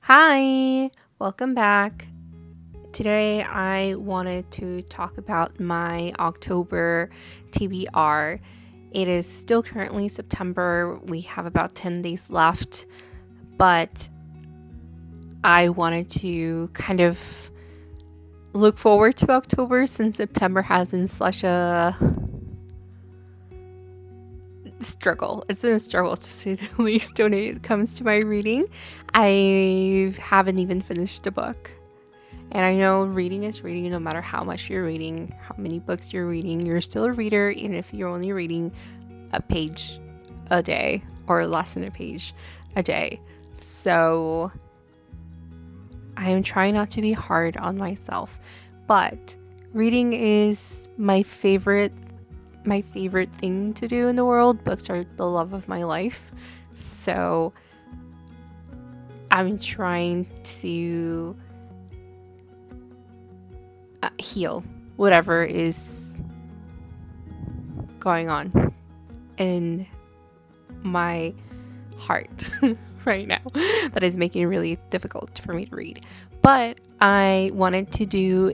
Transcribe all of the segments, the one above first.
Hi, welcome back. Today I wanted to talk about my October TBR. It is still currently September. We have about 10 days left, but I wanted to kind of look forward to October since September has been such a struggle. It's been a struggle to say the least when it comes to my reading. I haven't even finished a book. And I know reading is reading no matter how much you're reading, how many books you're reading. You're still a reader, even if you're only reading a page a day or less than a page a day. So I am trying not to be hard on myself. But reading is my favorite thing to do in the world. Books are the love of my life. So I'm trying to heal whatever is going on in my heart right now that is making it really difficult for me to read. But I wanted to do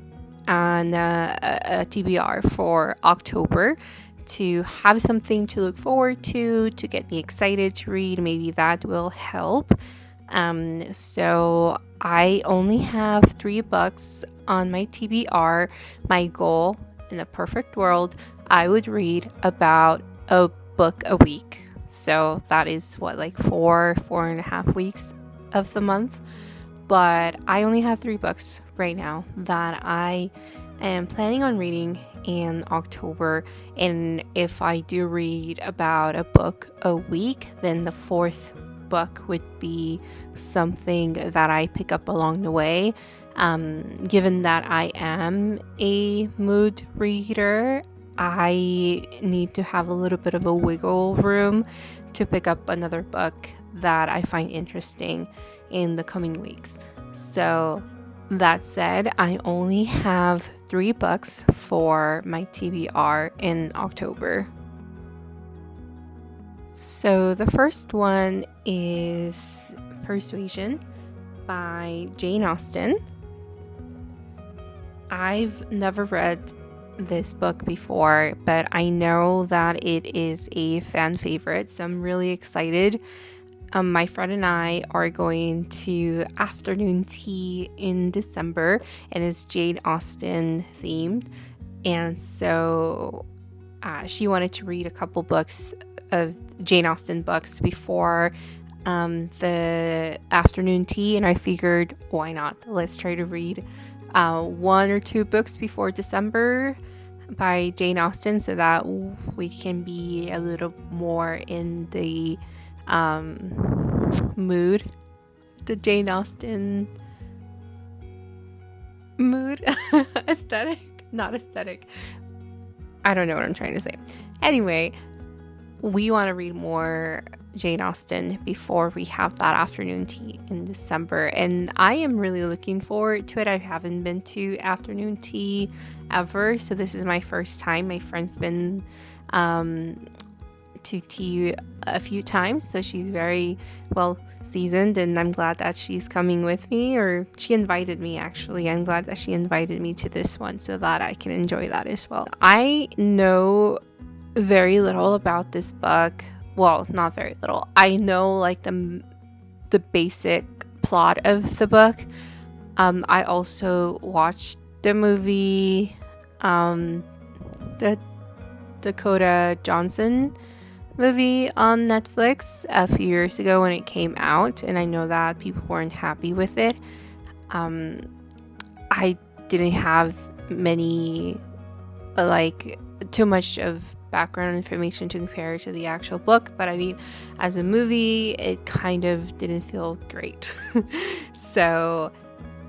a TBR for October to have something to look forward to get me excited to read. Maybe that will help. So I only have 3 books on my TBR. My goal in a perfect world, I would read about a book a week. So that is like 4.5 weeks of the month. But I only have 3 books right now that I am planning on reading in October. And if I do read about a book a week, then the 4th book would be something that I pick up along the way. Given that I am a mood reader, I need to have a little bit of a wiggle room to pick up another book that I find interesting in the coming weeks. So that said, I only have 3 books for my TBR in October. So the first one is Persuasion by Jane Austen. I've never read this book before, but I know that it is a fan favorite, so I'm really excited. My friend and I are going to afternoon tea in December, and it's Jane Austen themed. And so she wanted to read a couple books of Jane Austen books before the afternoon tea, and I figured, why not? Let's try to read 1 or 2 books before December by Jane Austen so that we can be a little more in the mood, the Jane Austen mood. Not aesthetic. I don't know what I'm trying to say. Anyway, we want to read more Jane Austen before we have that afternoon tea in December, and I am really looking forward to it. I haven't been to afternoon tea ever, so this is my first time. My friend's been to tea a few times, so she's very well seasoned, and I'm glad that she's coming with me, or she invited me actually. I'm glad that she invited me to this one so that I can enjoy that as well. I know very little about this book. Well, not very little. I know like the basic plot of the book. I also watched the movie, the Dakota Johnson movie on Netflix a few years ago when it came out, and I know that people weren't happy with it. I didn't have many too much of background information to compare to the actual book, but I mean, as a movie, it kind of didn't feel great. So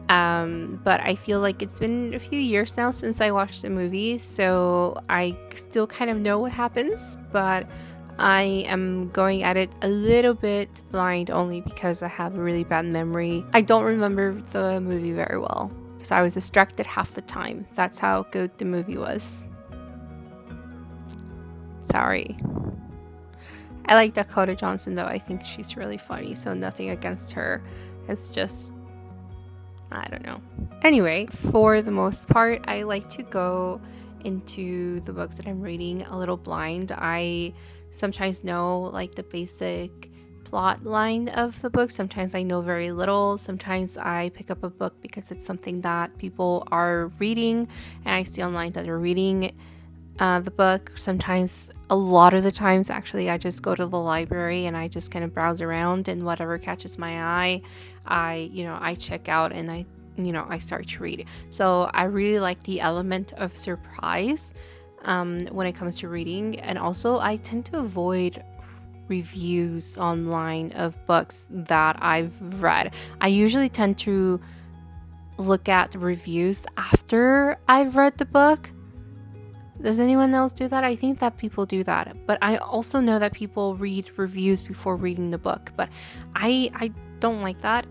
but I feel like it's been a few years now since I watched the movie, so I still kind of know what happens, but I am going at it a little bit blind only because I have a really bad memory. I don't remember the movie very well because I was distracted half the time. That's how good the movie was. Sorry. I like Dakota Johnson though. I think she's really funny, so nothing against her. It's just, I don't know. Anyway, for the most part, I like to go into the books that I'm reading a little blind. I sometimes know like the basic plot line of the book. Sometimes I know very little. Sometimes I pick up a book because it's something that people are reading and I see online that they're reading the book. Sometimes, a lot of the times actually, I just go to the library and I just kind of browse around, and whatever catches my eye, I check out and I start to read. So I really like the element of surprise when it comes to reading. And also I tend to avoid reviews online of books that I've read. I usually tend to look at the reviews after I've read the book. Does anyone else do that? I think that people do that. But I also know that people read reviews before reading the book. But I don't like that,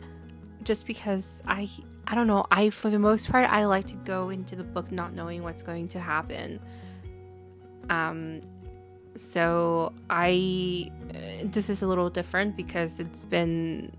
just because I don't know. For the most part, I like to go into the book not knowing what's going to happen. So this is a little different because it's been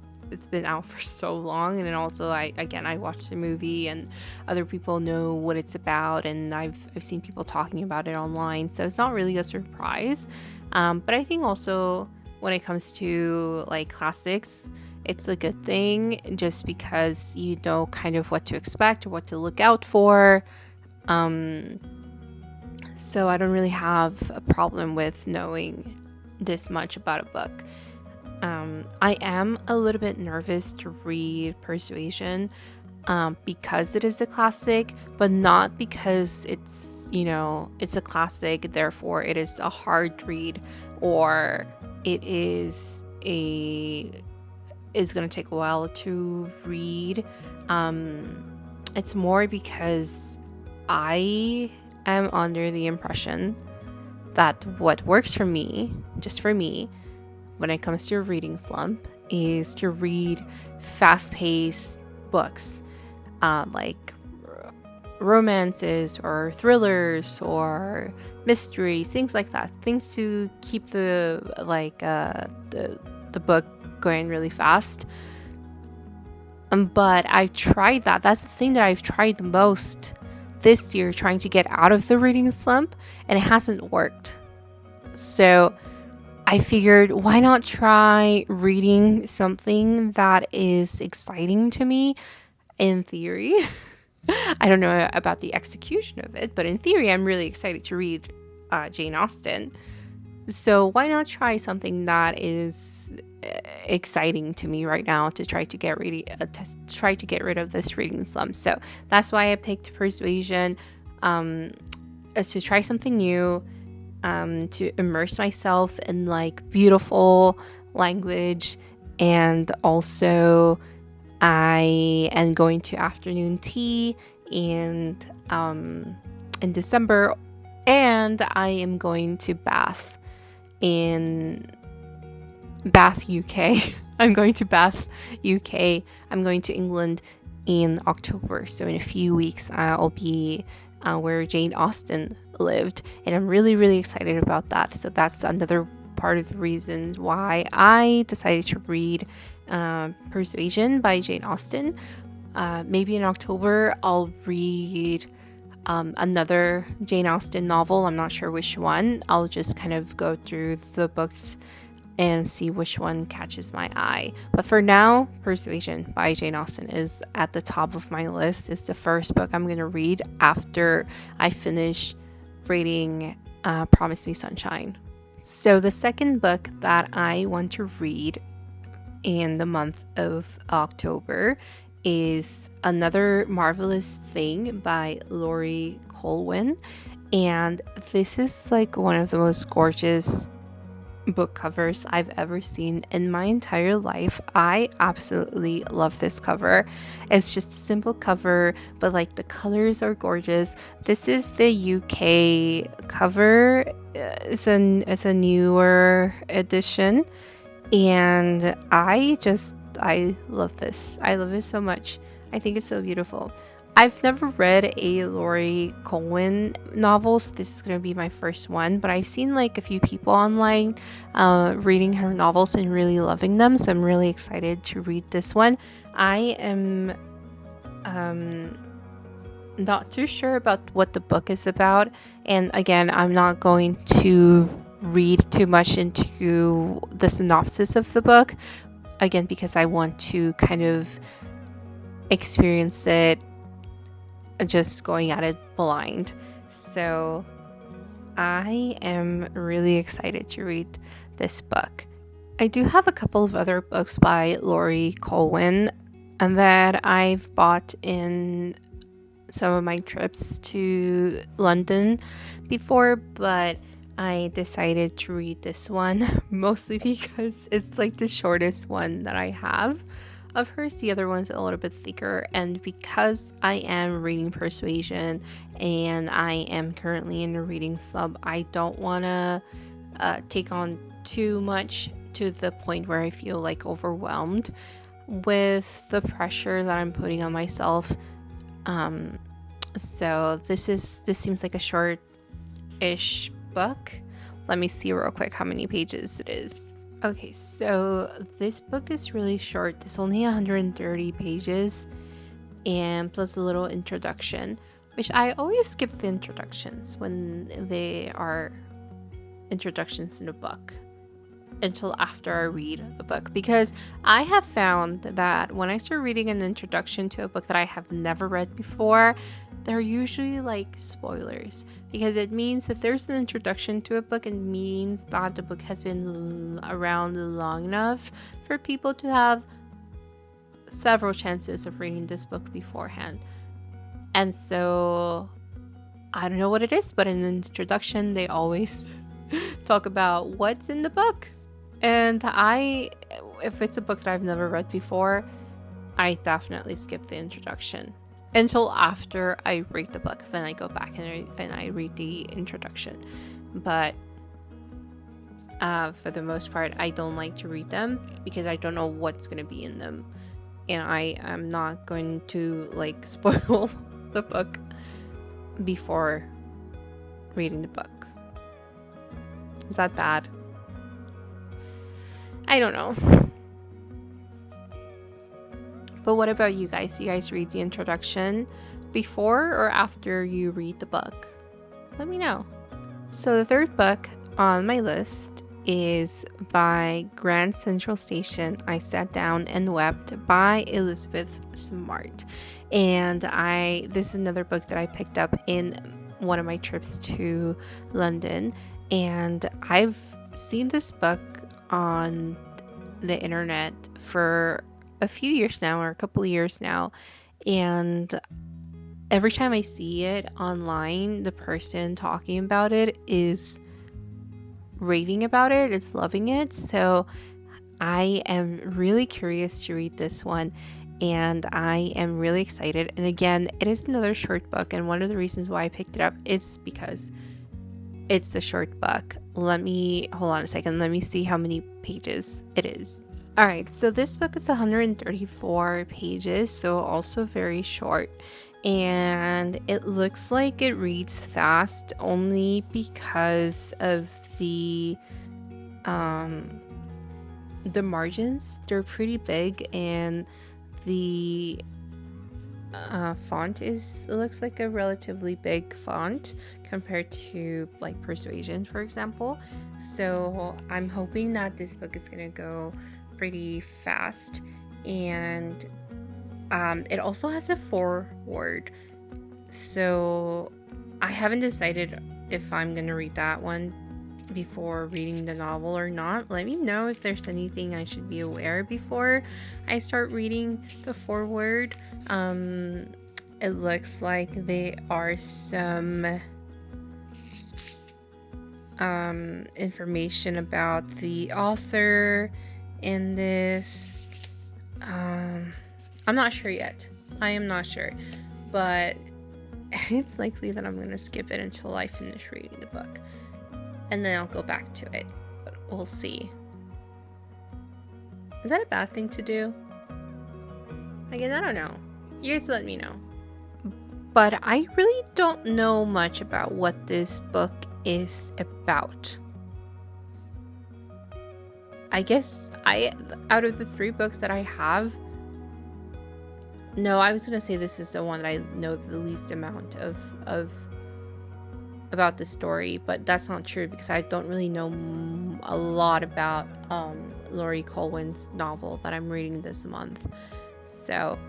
out for so long, and then also I watched the movie and other people know what it's about, and I've seen people talking about it online, so it's not really a surprise. But I think also when it comes to like classics, it's a good thing just because you know kind of what to expect or what to look out for. So I don't really have a problem with knowing this much about a book. I am a little bit nervous to read Persuasion because it is a classic, but not because it's a classic, therefore it is a hard read, or it's going to take a while to read. It's more because I am under the impression that what works for me, just for me, when it comes to a reading slump, is to read fast-paced books, like romances or thrillers or mysteries, things like that, things to keep the book going really fast. But I've tried that. That's the thing that I've tried the most this year, trying to get out of the reading slump, and it hasn't worked. So I figured, why not try reading something that is exciting to me in theory? I don't know about the execution of it, but in theory, I'm really excited to read Jane Austen. So why not try something that is exciting to me right now to try to get rid of this reading slump? So that's why I picked Persuasion, is to try something new, to immerse myself in like beautiful language. And also I am going to afternoon tea in December, and I am going to Bath, UK. I'm going to Bath, UK. I'm going to England in October. So in a few weeks, I'll be where Jane Austen lived, and I'm really, really excited about that. So that's another part of the reason why I decided to read Persuasion by Jane Austen. Maybe in October, I'll read another Jane Austen novel. I'm not sure which one. I'll just kind of go through the books and see which one catches my eye. But for now, Persuasion by Jane Austen is at the top of my list. It's the first book I'm going to read after I finish reading Promise Me Sunshine. So the second book that I want to read in the month of October is Another Marvelous Thing by Laurie Colwin. And this is like one of the most gorgeous book covers I've ever seen in my entire life. I absolutely love this cover. It's just a simple cover, but like the colors are gorgeous. This is the UK cover. It's a newer edition, and I love this. I love it so much. I think it's so beautiful. I've never read a Laurie Colwin novel, so this is going to be my first one, but I've seen like a few people online reading her novels and really loving them, so I'm really excited to read this one. I am not too sure about what the book is about. And again, I'm not going to read too much into the synopsis of the book, again, because I want to kind of experience it just going at it blind. So I am really excited to read this book. I do have a couple of other books by Laurie Colwin and that I've bought in some of my trips to London before, but I decided to read this one mostly because it's like the shortest one that I have of hers. The other one's a little bit thicker, and because I am reading Persuasion and I am currently in a reading slump, I don't want to take on too much to the point where I feel like overwhelmed with the pressure that I'm putting on myself. So this seems like a short-ish book. Let me see real quick how many pages it is. Okay, so this book is really short. It's only 130 pages, and plus a little introduction, which I always skip the introductions when they are introductions in a book until after I read the book, because I have found that when I start reading an introduction to a book that I have never read before, they're usually like spoilers, because it means if there's an introduction to a book, it means that the book has been around long enough for people to have several chances of reading this book beforehand. And so I don't know what it is, but in the introduction they always talk about what's in the book. And if it's a book that I've never read before, I definitely skip the introduction until after I read the book. Then I go back and I read the introduction. But for the most part, I don't like to read them because I don't know what's going to be in them. And I am not going to like spoil the book before reading the book. Is that bad? I don't know. But what about you guys? You guys read the introduction before or after you read the book? Let me know. So the third book on my list is by Grand Central Station, I Sat Down and Wept by Elizabeth Smart. And this is another book that I picked up in one of my trips to London. And I've seen this book on the internet for a few years now, or a couple of years now, and every time I see it online, the person talking about it is raving about it, it's loving it. So I am really curious to read this one, and I am really excited. And again, it is another short book, and one of the reasons why I picked it up is because it's a short book. Hold on a second. Let me see how many pages it is. All right, so this book is 134 pages, so also very short. And it looks like it reads fast only because of the margins. They're pretty big, and the font looks like a relatively big font compared to like Persuasion, for example. So I'm hoping that this book is gonna go pretty fast. And it also has a foreword, so I haven't decided if I'm gonna read that one before reading the novel or not. Let me know if there's anything I should be aware before I start reading the foreword. It looks like there are some information about the author in this. I'm not sure yet. I am not sure, but it's likely that I'm gonna skip it until I finish reading the book, and then I'll go back to it, but we'll see. Is that a bad thing to do? Again, I don't know. You guys let me know. But I really don't know much about what this book is about. I guess out of the 3 books that I have, No, I was gonna say this is the one that I know the least amount of about the story, but that's not true because I don't really know a lot about Laurie Colwin's novel that I'm reading this month. So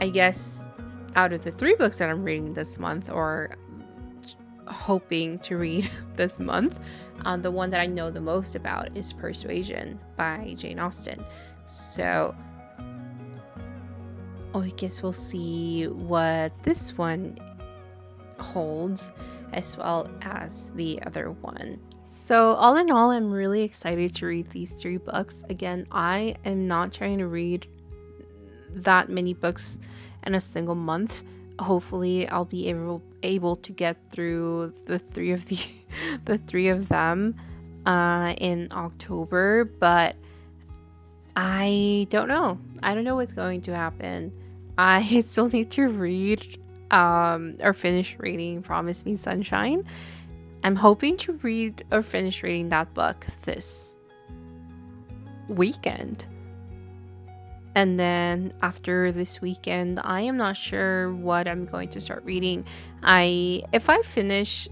I guess out of the 3 books that I'm reading this month, or hoping to read this month, the one that I know the most about is Persuasion by Jane Austen. So I guess we'll see what this one holds, as well as the other one. So all in all, I'm really excited to read these 3 books. Again, I am not trying to read that many books in a single month. Hopefully I'll be able to get through the 3 of them in October, but I don't know what's going to happen. I still need to read or finish reading Promise Me Sunshine. I'm hoping to read or finish reading that book this weekend. And then after this weekend, I am not sure what I'm going to start reading. If I finish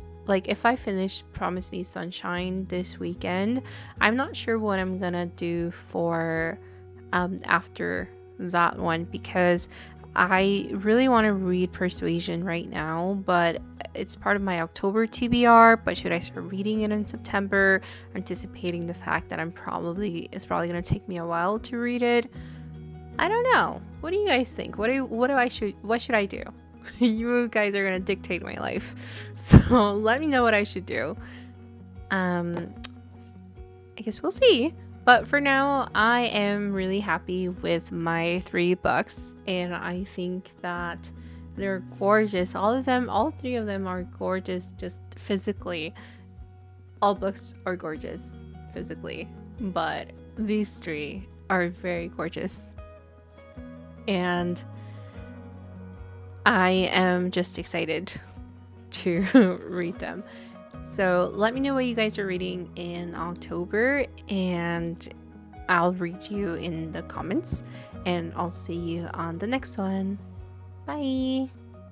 Promise Me Sunshine this weekend, I'm not sure what I'm gonna do for after that one, because I really want to read Persuasion right now, but it's part of my October TBR. But should I start reading it in September, anticipating the fact that it's probably going to take me a while to read it? I don't know. What do you guys think? What should I do? You guys are going to dictate my life. So let me know what I should do. I guess we'll see. But for now, I am really happy with my 3 books, and I think that they're gorgeous. All 3 of them are gorgeous just physically. All books are gorgeous physically, but these 3 are very gorgeous. And I am just excited to read them. So let me know what you guys are reading in October, and I'll read you in the comments, and I'll see you on the next one. Bye!